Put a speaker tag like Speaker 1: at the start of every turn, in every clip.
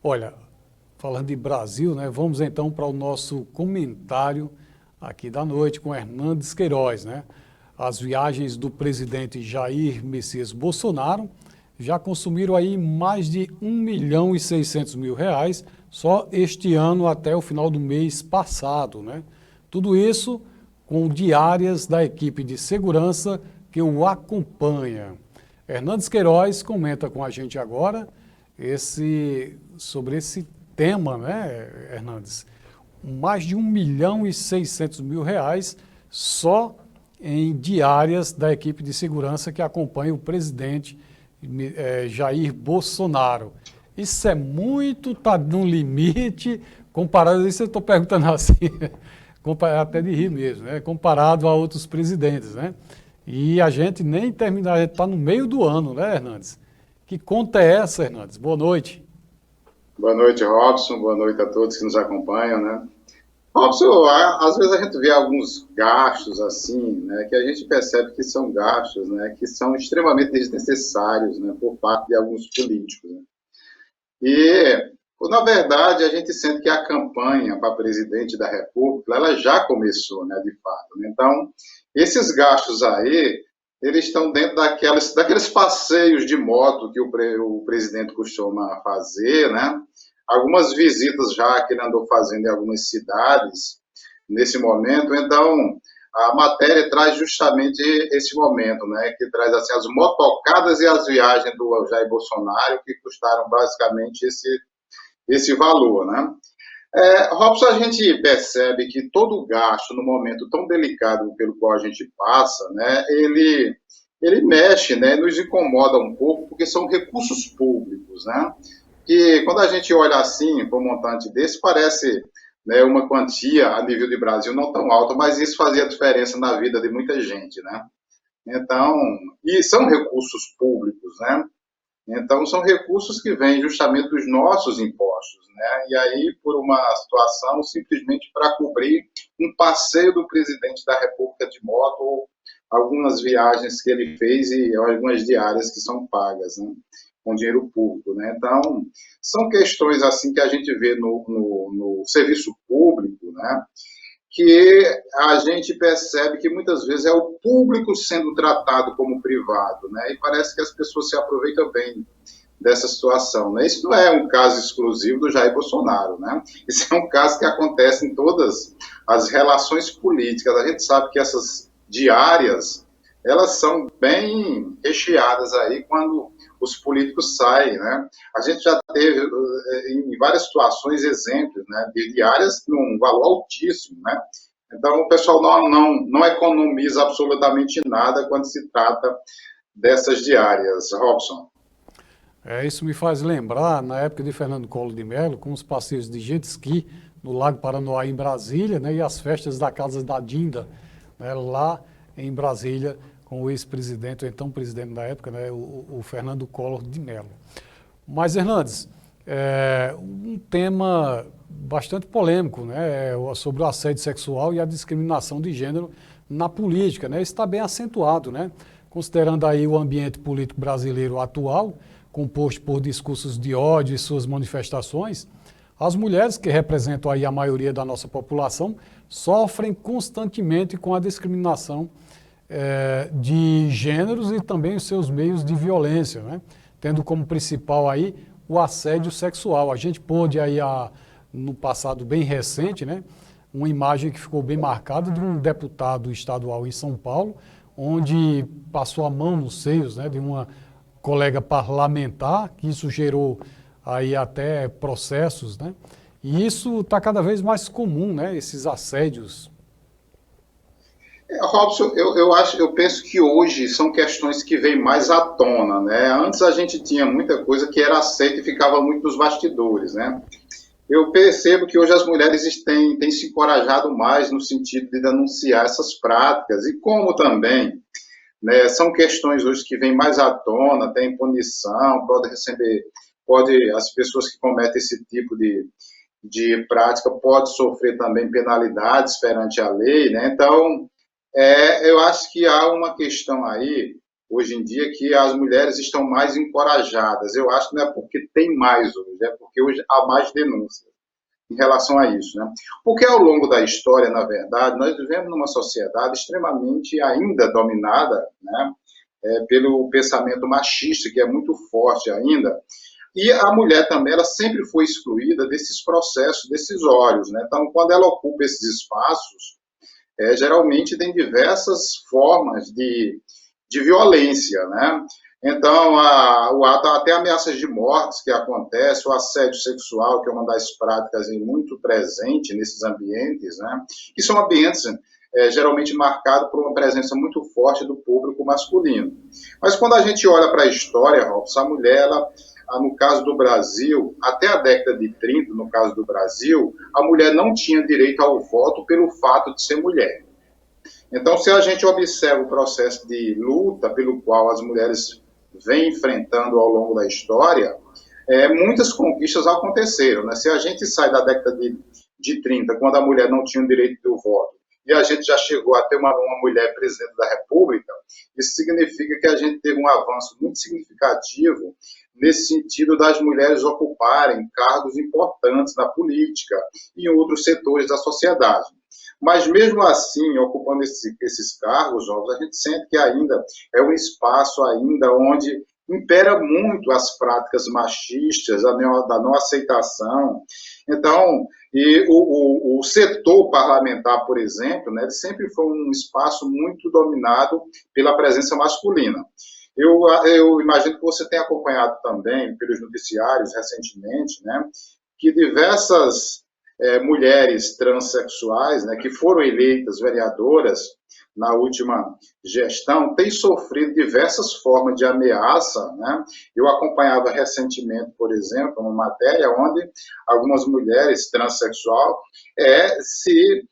Speaker 1: Olha, falando de Brasil, né, vamos então para o nosso comentário aqui da noite com Hernandes Queiroz, né? As viagens do presidente Jair Messias Bolsonaro já consumiram aí mais de 1.600.000 reais só este ano até o final do mês passado, né? Tudo isso com diárias da equipe de segurança que o acompanha. Hernandes Queiroz comenta com a gente agora sobre esse tema, né, Hernandes? Mais de 1.600.000 reais só em diárias da equipe de segurança que acompanha o presidente Jair Bolsonaro. Isso é muito, está no limite, comparado a isso, eu estou perguntando assim, até de rir mesmo, né? Comparado a outros presidentes, né? E a gente nem termina, a gente está no meio do ano, né, Hernandes? Que conta é essa, Hernandes? Boa noite.
Speaker 2: Boa noite, Robson. Boa noite a todos que nos acompanham, né? Robson, às vezes a gente vê alguns gastos assim, né, que a gente percebe que são gastos, né, que são extremamente desnecessários, né, por parte de alguns políticos, né? E, na verdade, a gente sente que a campanha para presidente da República, ela já começou, né, de fato, né? Então, esses gastos aí, eles estão dentro daqueles passeios de moto que o presidente costuma fazer, né? Algumas visitas já que ele andou fazendo em algumas cidades nesse momento. Então, a matéria traz justamente esse momento, né? Que traz assim, as motocadas e as viagens do Jair Bolsonaro, que custaram basicamente esse valor, né? Robson, a gente percebe que todo gasto, no momento tão delicado pelo qual a gente passa, né, ele mexe, né, nos incomoda um pouco, porque são recursos públicos, né, que quando a gente olha assim para um montante desse, parece, né, uma quantia a nível de Brasil não tão alta, mas isso fazia diferença na vida de muita gente, né. Então, e são recursos públicos, né, então, são recursos que vêm justamente dos nossos impostos, né? E aí, por uma situação, simplesmente para cobrir um passeio do presidente da República de moto, ou algumas viagens que ele fez e algumas diárias que são pagas, né? Com dinheiro público, né? Então, são questões assim que a gente vê no serviço público, né? Que a gente percebe que muitas vezes é o público sendo tratado como privado, né? E parece que as pessoas se aproveitam bem dessa situação, né? Isso não é um caso exclusivo do Jair Bolsonaro, né? Isso é um caso que acontece em todas as relações políticas. A gente sabe que essas diárias, elas são bem recheadas aí quando os políticos saem, né? A gente já teve em várias situações exemplos, né, de diárias num valor altíssimo, né? Então o pessoal não economiza absolutamente nada quando se trata dessas diárias, Robson.
Speaker 1: Isso me faz lembrar, na época de Fernando Collor de Mello, com os passeios de jet ski no Lago Paranoá, em Brasília, né, e as festas da Casa da Dinda, né, lá em Brasília, com o ex-presidente, o então presidente da época, né, o Fernando Collor de Mello. Mas, Hernandes, um tema bastante polêmico, né, sobre o assédio sexual e a discriminação de gênero na política, né? Isso está bem acentuado, né? Considerando aí o ambiente político brasileiro atual, composto por discursos de ódio e suas manifestações, as mulheres, que representam aí a maioria da nossa população, sofrem constantemente com a discriminação de gêneros e também os seus meios de violência, né? Tendo como principal aí o assédio sexual. A gente pôde aí, no passado bem recente, né, uma imagem que ficou bem marcada de um deputado estadual em São Paulo, onde passou a mão nos seios, né, de uma colega parlamentar, que isso gerou aí até processos, né? E isso está cada vez mais comum, né, esses assédios.
Speaker 2: Robson, eu penso que hoje são questões que vêm mais à tona, né? Antes a gente tinha muita coisa que era aceita e ficava muito nos bastidores, né? Eu percebo que hoje as mulheres têm se encorajado mais no sentido de denunciar essas práticas e como também, né, são questões hoje que vêm mais à tona, tem punição, as pessoas que cometem esse tipo de prática podem sofrer também penalidades perante a lei, né? Então, eu acho que há uma questão aí hoje em dia que as mulheres estão mais encorajadas. Eu acho que não é porque tem mais hoje, é porque hoje há mais denúncias em relação a isso, né? Porque ao longo da história, na verdade, nós vivemos numa sociedade extremamente ainda dominada, né, pelo pensamento machista, que é muito forte ainda, e a mulher também, ela sempre foi excluída desses processos decisórios, né? Então, quando ela ocupa esses espaços, geralmente tem diversas formas de violência, né? Então, até ameaças de mortes que acontecem, o assédio sexual, que é uma das práticas muito presente nesses ambientes, né? Que são ambientes geralmente marcados por uma presença muito forte do público masculino. Mas quando a gente olha para a história, Robson, a mulher, ela, no caso do Brasil, até a década de 30, no caso do Brasil, a mulher não tinha direito ao voto pelo fato de ser mulher. Então, se a gente observa o processo de luta pelo qual as mulheres vêm enfrentando ao longo da história, muitas conquistas aconteceram, né? Se a gente sai da década de 30, quando a mulher não tinha o direito do voto, e a gente já chegou a ter uma mulher presidente da República, isso significa que a gente teve um avanço muito significativo nesse sentido das mulheres ocuparem cargos importantes na política e em outros setores da sociedade. Mas mesmo assim, ocupando esses cargos, a gente sente que ainda é um espaço ainda onde impera muito as práticas machistas, da não aceitação. Então, o setor parlamentar, por exemplo, né, ele sempre foi um espaço muito dominado pela presença masculina. Eu imagino que você tenha acompanhado também, pelos noticiários recentemente, né, que diversas mulheres transexuais, né, que foram eleitas vereadoras na última gestão, têm sofrido diversas formas de ameaça, né? Eu acompanhava recentemente, por exemplo, uma matéria onde algumas mulheres transexuais se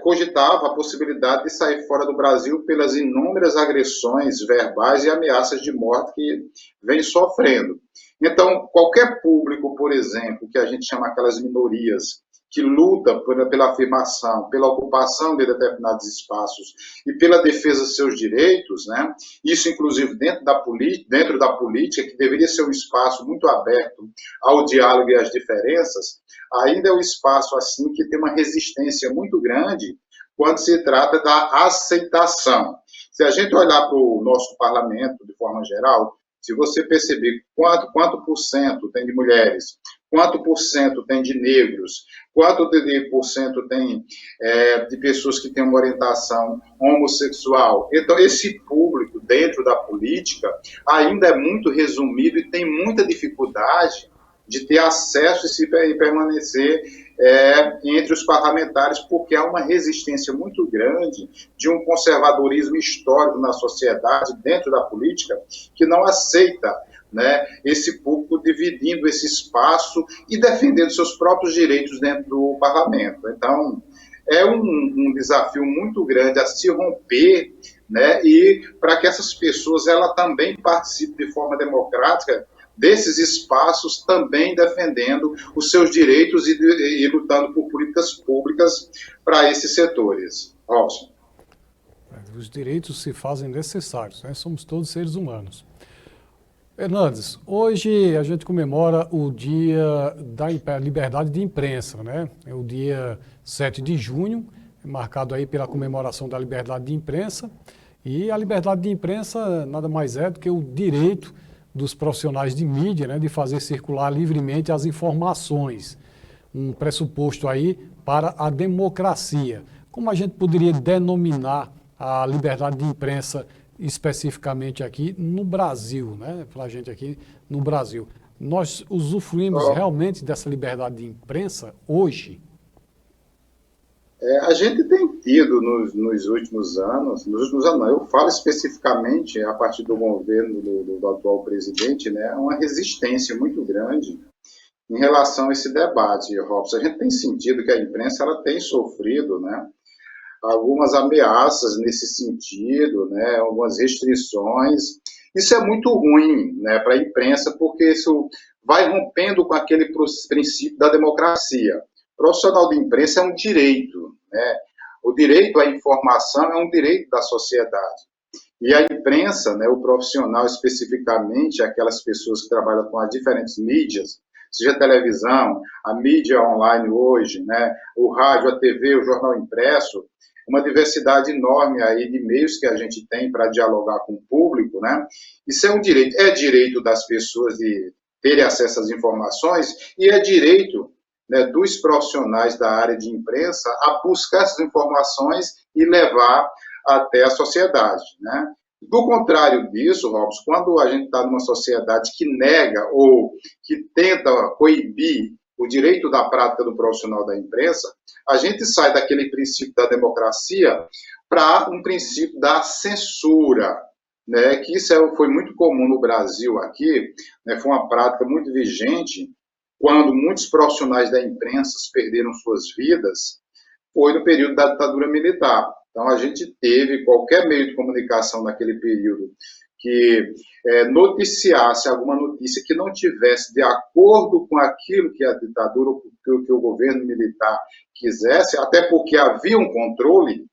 Speaker 2: cogitava a possibilidade de sair fora do Brasil pelas inúmeras agressões verbais e ameaças de morte que vem sofrendo. Então, qualquer público, por exemplo, que a gente chama aquelas minorias, que luta pela afirmação, pela ocupação de determinados espaços e pela defesa dos seus direitos, né? Isso, inclusive, dentro da política, que deveria ser um espaço muito aberto ao diálogo e às diferenças, ainda é um espaço assim que tem uma resistência muito grande quando se trata da aceitação. Se a gente olhar para o nosso parlamento, de forma geral, se você perceber quanto por cento tem de mulheres, quanto por cento tem de negros, quanto por cento tem de pessoas que têm uma orientação homossexual. Então, esse público dentro da política ainda é muito resumido e tem muita dificuldade de ter acesso e permanecer entre os parlamentares, porque há uma resistência muito grande de um conservadorismo histórico na sociedade, dentro da política, que não aceita, né, esse público dividindo esse espaço e defendendo seus próprios direitos dentro do parlamento. Então, é um desafio muito grande a se romper, né, e para que essas pessoas ela também participem de forma democrática desses espaços, também defendendo os seus direitos e lutando por políticas públicas para esses setores. Robson.
Speaker 1: Os direitos se fazem necessários, né? Somos todos seres humanos. Hernandes, hoje a gente comemora o Dia da Liberdade de Imprensa, né? É o dia 7 de junho, marcado aí pela comemoração da liberdade de imprensa. E a liberdade de imprensa nada mais é do que o direito dos profissionais de mídia, né, de fazer circular livremente as informações, um pressuposto aí para a democracia. Como a gente poderia denominar a liberdade de imprensa especificamente aqui no Brasil, né, para a gente aqui no Brasil? Nós usufruímos realmente dessa liberdade de imprensa hoje?
Speaker 2: A gente tem tido nos últimos anos, não, eu falo especificamente a partir do governo do atual presidente, né, uma resistência muito grande em relação a esse debate, Robson. A gente tem sentido que a imprensa ela tem sofrido, né, algumas ameaças nesse sentido, né, algumas restrições. Isso é muito ruim, né, para a imprensa, porque isso vai rompendo com aquele princípio da democracia. O profissional de imprensa é um direito, né? O direito à informação é um direito da sociedade. E a imprensa, né, o profissional especificamente, aquelas pessoas que trabalham com as diferentes mídias, seja a televisão, a mídia online hoje, né, o rádio, a TV, o jornal impresso, uma diversidade enorme aí de meios que a gente tem para dialogar com o público, né? Isso é direito das pessoas de terem acesso às informações e é direito, né, dos profissionais da área de imprensa a buscar essas informações e levar até a sociedade, né? Do contrário disso, Robson, quando a gente está numa sociedade que nega ou que tenta coibir o direito da prática do profissional da imprensa, a gente sai daquele princípio da democracia para um princípio da censura, né? Que isso foi muito comum no Brasil aqui, né? Foi uma prática muito vigente quando muitos profissionais da imprensa perderam suas vidas, foi no período da ditadura militar. Então, a gente teve qualquer meio de comunicação naquele período que noticiasse alguma notícia que não tivesse de acordo com aquilo que a ditadura, que o governo militar quisesse, até porque havia um controle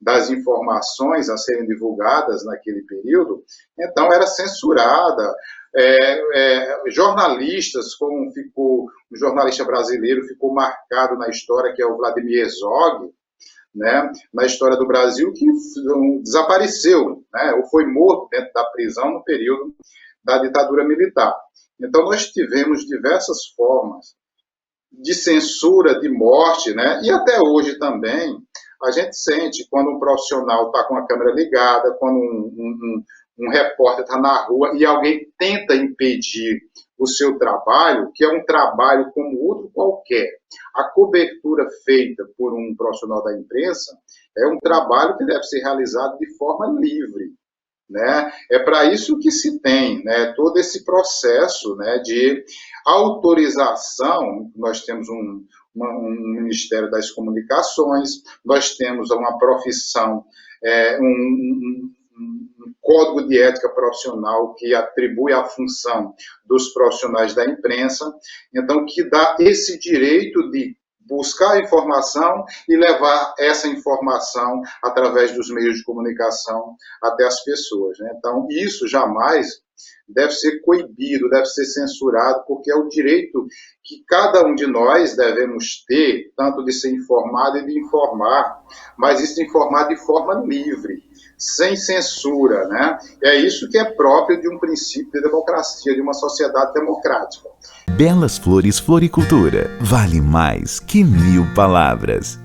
Speaker 2: das informações a serem divulgadas naquele período, então era censurada. Jornalistas, como ficou um jornalista brasileiro, ficou marcado na história, que é o Vladimir Herzog, né, na história do Brasil, que desapareceu, né, ou foi morto dentro da prisão no período da ditadura militar. Então, nós tivemos diversas formas de censura, de morte, né, e até hoje também a gente sente quando um profissional está com a câmera ligada, quando um repórter está na rua e alguém tenta impedir o seu trabalho, que é um trabalho como outro qualquer. A cobertura feita por um profissional da imprensa é um trabalho que deve ser realizado de forma livre, né? É para isso que se tem, né, todo esse processo, né, de autorização. Nós temos um Ministério das Comunicações, nós temos uma profissão, um código de ética profissional que atribui a função dos profissionais da imprensa, então que dá esse direito de buscar a informação e levar essa informação através dos meios de comunicação até as pessoas, né? Então, isso jamais deve ser coibido, deve ser censurado, porque é o direito que cada um de nós devemos ter, tanto de ser informado e de informar, mas isso de informar de forma livre, sem censura, né? É isso que é próprio de um princípio de democracia, de uma sociedade democrática.
Speaker 3: Belas Flores Floricultura vale mais que 1000 palavras.